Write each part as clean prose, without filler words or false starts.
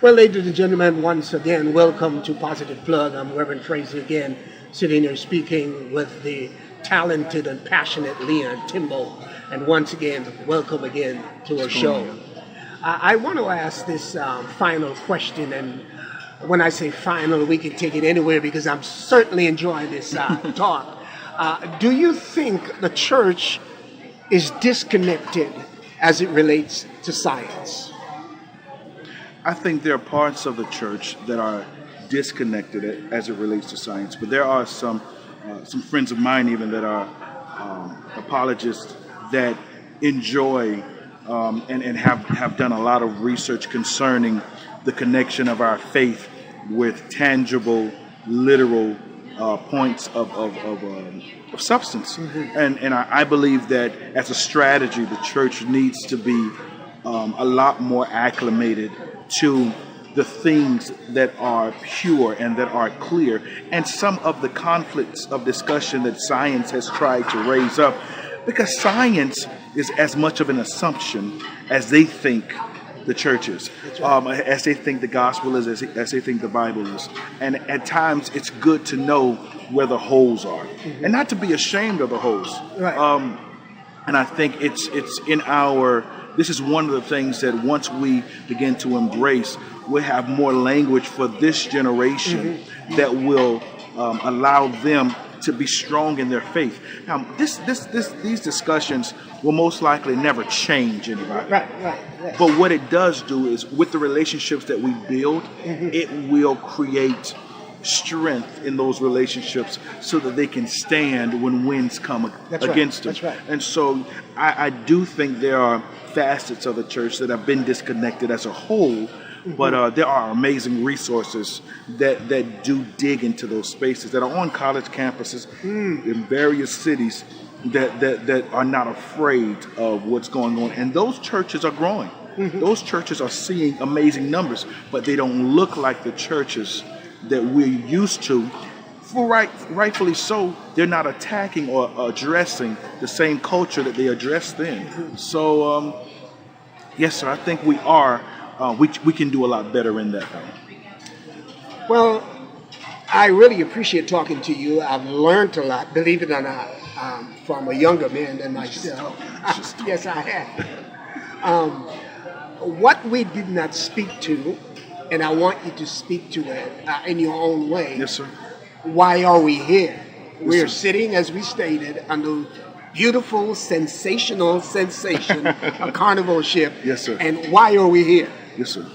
Well, ladies and gentlemen, once again, welcome to Positive Plug. I'm Reverend Fraser again, sitting here speaking with the talented and passionate Leon Timbo. And once again, welcome again to our show. I want to ask this final question, and when I say final, we can take it anywhere because I'm certainly enjoying this talk. Do you think the church is disconnected as it relates to science? I think there are parts of the church that are disconnected as it relates to science, but there are some friends of mine even that are apologists that enjoy and have done a lot of research concerning the connection of our faith with tangible, literal points of substance. Mm-hmm. And I believe that as a strategy, the church needs to be a lot more acclimated to the things that are pure and that are clear, and some of the conflicts of discussion that science has tried to raise up, because science is as much of an assumption as they think the church is, as they think the gospel is, as they think the Bible is. And at times it's good to know where the holes are, and not to be ashamed of the holes. Right. And I think it's in our, this is one of the things that once we begin to embrace, we'll have more language for this generation that will allow them to be strong in their faith. Now, these discussions will most likely never change anybody. Right. Yes. But what it does do is, with the relationships that we build, it will create strength in those relationships so that they can stand when winds come against them. That's right. And so I do think there are facets of the church that have been disconnected as a whole, but there are amazing resources that do dig into those spaces that are on college campuses in various cities that are not afraid of what's going on. And those churches are growing. Those churches are seeing amazing numbers, but they don't look like the churches that we're used to. Rightfully so, they're not attacking or addressing the same culture that they addressed then. So, yes, sir, I think we are. We can do a lot better in that thing. Well, I really appreciate talking to you. I've learned a lot, believe it or not, from a younger man than myself. Yes, I have. What we did not speak to, and I want you to speak to it in your own way. Yes, sir. Why are we here? Yes, We're sir. sitting, as we stated, on the beautiful, sensational sensation, a Carnival ship. Yes, sir. And why are we here? Yes, sir.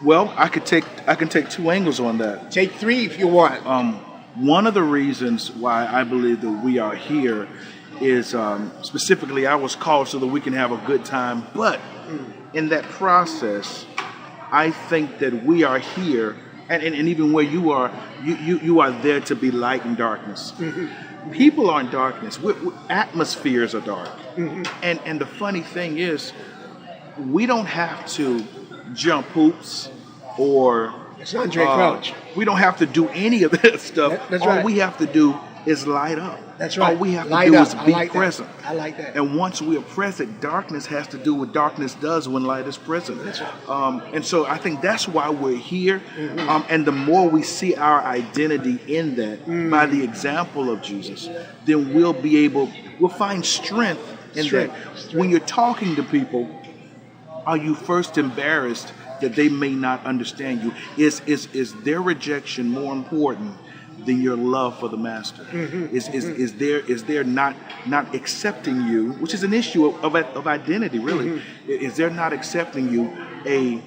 Well, I can take two angles on that. Take three if you want. One of the reasons why I believe that we are here is specifically I was called so that we can have a good time, but in that process, I think that we are here, and even where you are there to be light in darkness. People are in darkness. Atmospheres are dark. And the funny thing is, we don't have to jump hoops or It's Andre Crouch. we don't have to do any of that stuff. That's All right. we have to do is light up. That's right. All we have Light to do up. is I be like that. present. I like that. And once we are present, darkness has to do what darkness does when light is present. That's right. And so I think that's why we're here. And the more we see our identity in that, by the example of Jesus, then we'll find strength in that. When you're talking to people, are you first embarrassed that they may not understand you? Is their rejection more important than your love for the master? Is there not accepting you, which is an issue of identity, really? Is there not accepting you a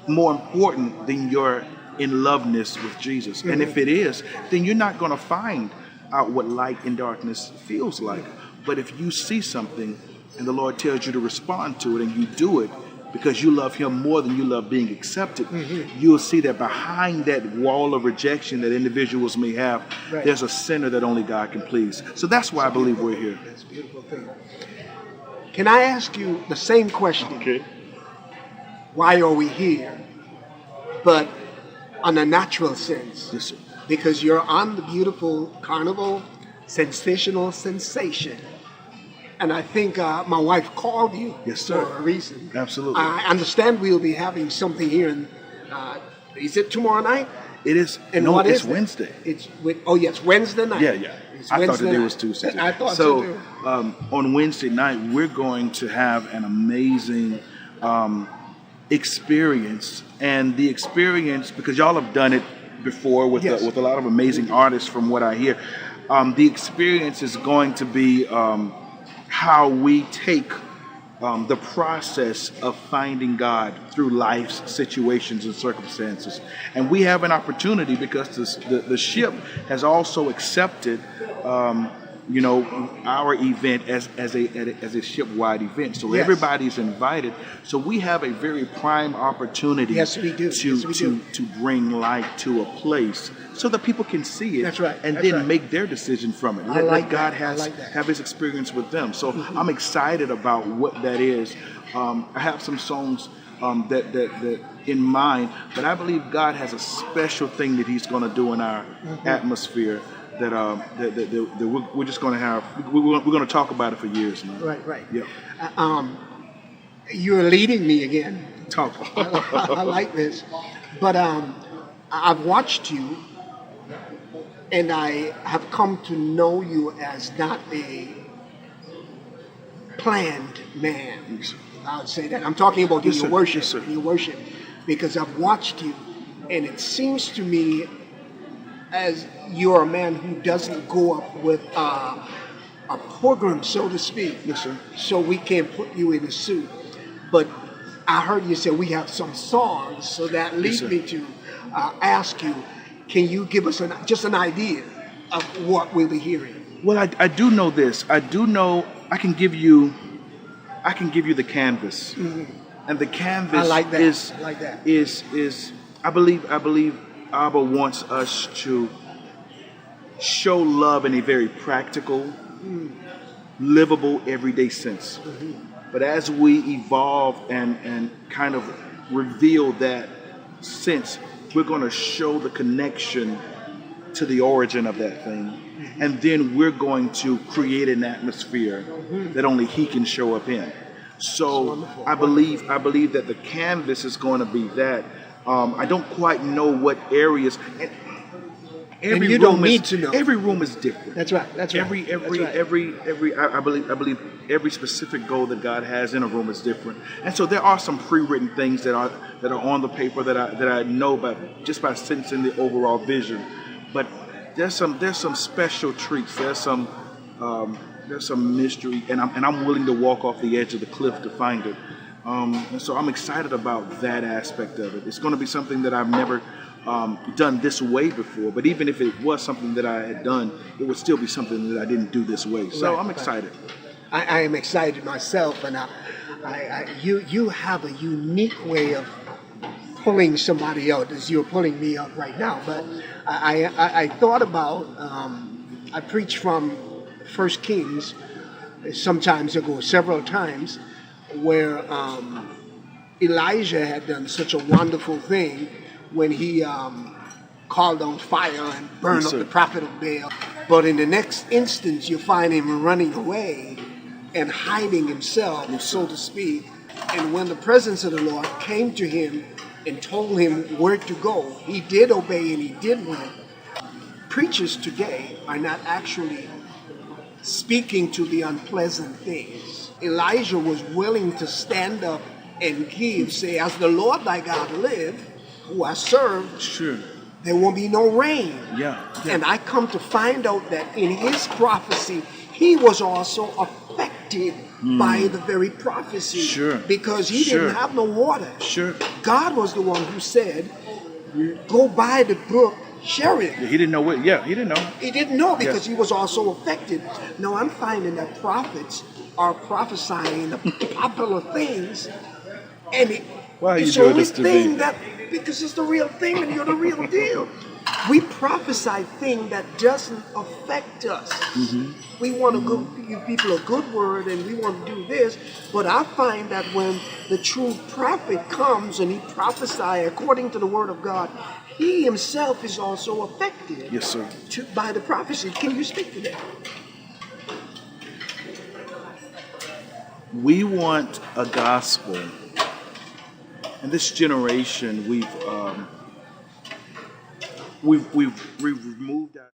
more important than your in loveness with Jesus? And if it is, then you're not going to find out what light and darkness feels like. But if you see something and the Lord tells you to respond to it and you do it because you love him more than you love being accepted, you'll see that behind that wall of rejection that individuals may have, there's a center that only God can please. So that's why I believe we're here. That's a beautiful thing. Can I ask you the same question? Okay. Why are we here? But on a natural sense. Yes, sir. Because you're on the beautiful Carnival sensational sensation. And I think my wife called you Yes, sir. for a reason. Absolutely. I understand we'll be having something here. Is it tomorrow night? It is. And no, what it's is Wednesday. Yes, Wednesday night. Yeah. It's I thought Wednesday today night. was Tuesday. I thought so too. On Wednesday night, we're going to have an amazing experience. And the experience, because y'all have done it before with a lot of amazing artists from what I hear, the experience is going to be how we take the process of finding God through life's situations and circumstances. And we have an opportunity because the ship has also accepted our event as a ship-wide event. So everybody's invited. So we have a very prime opportunity to bring light to a place so that people can see it. That's right. And make their decision from it. Let God have his experience with them. So I'm excited about what that is. I have some songs that in mind, but I believe God has a special thing that he's going to do in our atmosphere that we're just going to have. We're going to talk about it for years now. Right. Yeah. You're leading me again. Talk. I like this, but I've watched you, and I have come to know you as not a planned man. Yes, I would say that. I'm talking about in your worship. Yes, sir. In your worship, because I've watched you, and it seems to me as you're a man who doesn't go up with a program, so to speak. Yes, sir. So we can't put you in a suit. But I heard you say we have some songs, so that leads me to ask you, can you give us just an idea of what we'll be hearing? Well, I do know this. I do know I can give you the canvas, and the canvas is I believe Abba wants us to show love in a very practical, livable, everyday sense. But as we evolve and kind of reveal that sense, we're going to show the connection to the origin of that thing. And then we're going to create an atmosphere that only he can show up in. So I believe that the canvas is going to be that. I don't quite know what areas. And you don't need to know. Every room is different. That's right. Every I believe every specific goal that God has in a room is different. And so there are some pre-written things that are on the paper that I know about just by sensing the overall vision. But there's some special treats. There's some mystery, and I'm willing to walk off the edge of the cliff to find it. And so I'm excited about that aspect of it. It's going to be something that I've never done this way before, but even if it was something that I had done, it would still be something that I didn't do this way. So I'm excited. I am excited myself, and you have a unique way of pulling somebody out as you're pulling me out right now. But I thought about, I preached from 1 Kings sometimes ago, several times, where Elijah had done such a wonderful thing when he called on fire and burned up the prophet of Baal. But in the next instance, you find him running away and hiding himself, so to speak. And when the presence of the Lord came to him and told him where to go, he did obey and he did run. Preachers today are not actually speaking to the unpleasant things. Elijah was willing to stand up and say, as the Lord thy God live, who I serve, sure, there won't be no rain. Yeah. And I come to find out that in his prophecy, he was also affected by the very prophecy. Sure. Because he didn't have no water. Sure. God was the one who said, go by the brook Cherith. Yeah, he didn't know what. Yeah, he didn't know. He didn't know because he was also affected. Now I'm finding that prophets are prophesying the popular things, and it's the only thing that, because it's the real thing and you're the real deal. We prophesy things that doesn't affect us. We want to give people a good word and we want to do this, but I find that when the true prophet comes and he prophesies according to the word of God, he himself is also affected. Yes, sir. By the prophecy. Can you speak to that? We want a gospel. In this generation, we've removed that.